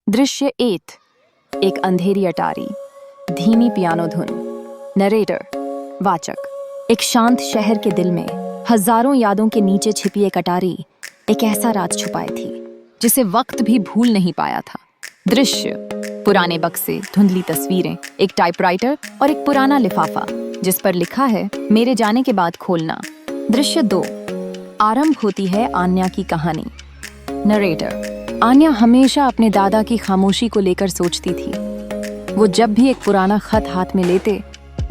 दृश्य 8। एक अंधेरी अटारी, धीमी पियानो धुन। नरेटर वाचक। एक शांत शहर के दिल में हजारों यादों के नीचे छिपी एक अटारी एक ऐसा राज छुपाए थी जिसे वक्त भी भूल नहीं पाया था। दृश्य पुराने बक्से, धुंधली तस्वीरें, एक टाइपराइटर और एक पुराना लिफाफा जिस पर लिखा है मेरे जाने के बाद खोलना। दृश्य 2। आरंभ होती है आन्या की कहानी। नरेटर। आन्या हमेशा अपने दादा की खामोशी को लेकर सोचती थी। वो जब भी एक पुराना खत हाथ में लेते,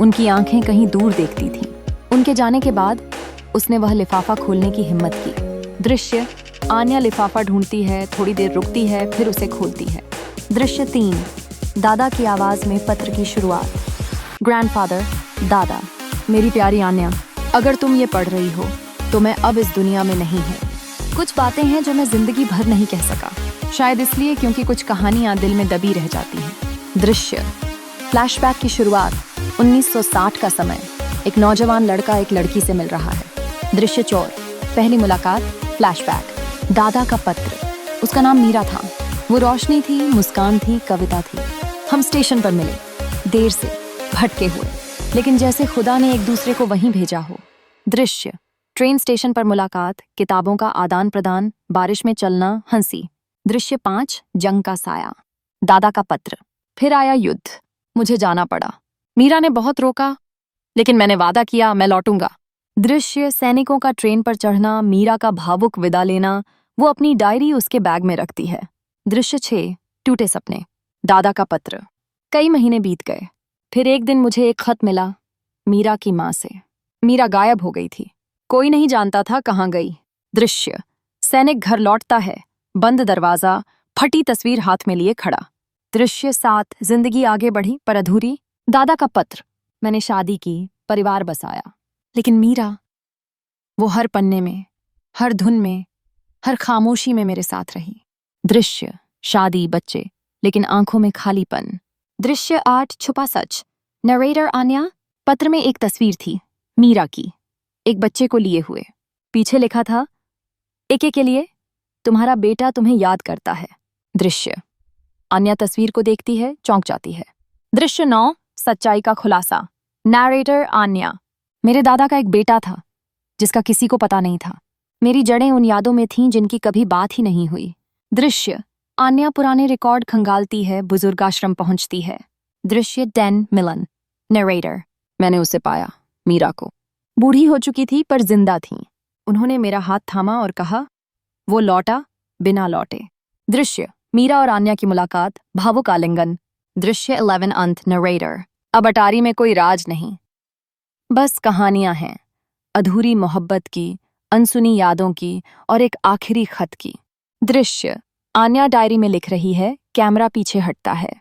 उनकी आंखें कहीं दूर देखती थीं। उनके जाने के बाद उसने वह लिफाफा खोलने की हिम्मत की। दृश्य आन्या लिफाफा ढूंढती है, थोड़ी देर रुकती है, फिर उसे खोलती है। दृश्य 3। दादा की आवाज में पत्र की शुरुआत। ग्रैंडफादर, दादा, मेरी प्यारी आन्या, अगर तुम ये पढ़ रही हो तो मैं अब इस दुनिया में नहीं हूँ। कुछ बातें हैं जो मैं जिंदगी भर नहीं कह सका, शायद इसलिए क्योंकि कुछ कहानियां दिल में दबी रह जाती हैं। दृश्य फ्लैशबैक की शुरुआत। 1960 का समय। एक नौजवान लड़का एक लड़की से मिल रहा है। दृश्य 4। पहली मुलाकात। फ्लैशबैक। दादा का पत्र। उसका नाम मीरा था। वो रोशनी थी, मुस्कान थी, कविता थी। हम स्टेशन पर मिले, देर से, भटके हुए, लेकिन जैसे खुदा ने एक दूसरे को वहीं भेजा हो। दृश्य ट्रेन स्टेशन पर मुलाकात, किताबों का आदान प्रदान, बारिश में चलना, हंसी। दृश्य 5। जंग का साया। दादा का पत्र। फिर आया युद्ध, मुझे जाना पड़ा। मीरा ने बहुत रोका, लेकिन मैंने वादा किया मैं लौटूंगा। दृश्य सैनिकों का ट्रेन पर चढ़ना, मीरा का भावुक विदा लेना। वो अपनी डायरी उसके बैग में रखती है। दृश्य 6। टूटे सपने। दादा का पत्र। कई महीने बीत गए, फिर एक दिन मुझे एक खत मिला, मीरा की माँ से। मीरा गायब हो गई थी, कोई नहीं जानता था कहाँ गई। दृश्य सैनिक घर लौटता है, बंद दरवाजा, फटी तस्वीर हाथ में लिए खड़ा। दृश्य 7। जिंदगी आगे बढ़ी पर अधूरी। दादा का पत्र। मैंने शादी की, परिवार बसाया, लेकिन मीरा, वो हर पन्ने में, हर धुन में, हर खामोशी में मेरे साथ रही। दृश्य शादी, बच्चे, लेकिन आंखों में खालीपन। दृश्य 8। छुपा सच। नरेटर आन्या। पत्र में एक तस्वीर थी, मीरा की, एक बच्चे को लिए हुए। पीछे लिखा था, एके के लिए, तुम्हारा बेटा तुम्हें याद करता है। दृश्य आन्या तस्वीर को देखती है, चौंक जाती है। दृश्य 9। सच्चाई का खुलासा। नरेटर आन्या। मेरे दादा का एक बेटा था जिसका किसी को पता नहीं था। मेरी जड़ें उन यादों में थीं जिनकी कभी बात ही नहीं हुई। दृश्य आन्या पुराने रिकॉर्ड खंगालती है, बुजुर्ग आश्रम पहुंचती है। दृश्य 10। मिलन। नरेटर। मैंने उसे पाया, मीरा को। बूढ़ी हो चुकी थी पर जिंदा थी। उन्होंने मेरा हाथ थामा और कहा, वो लौटा बिना लौटे। दृश्य मीरा और आन्या की मुलाकात, भावुक आलिंगन। दृश्य 11। अंत। नरेटर। अब अटारी में कोई राज नहीं, बस कहानियां हैं, अधूरी मोहब्बत की, अनसुनी यादों की और एक आखिरी खत की। दृश्य आन्या डायरी में लिख रही है, कैमरा पीछे हटता है।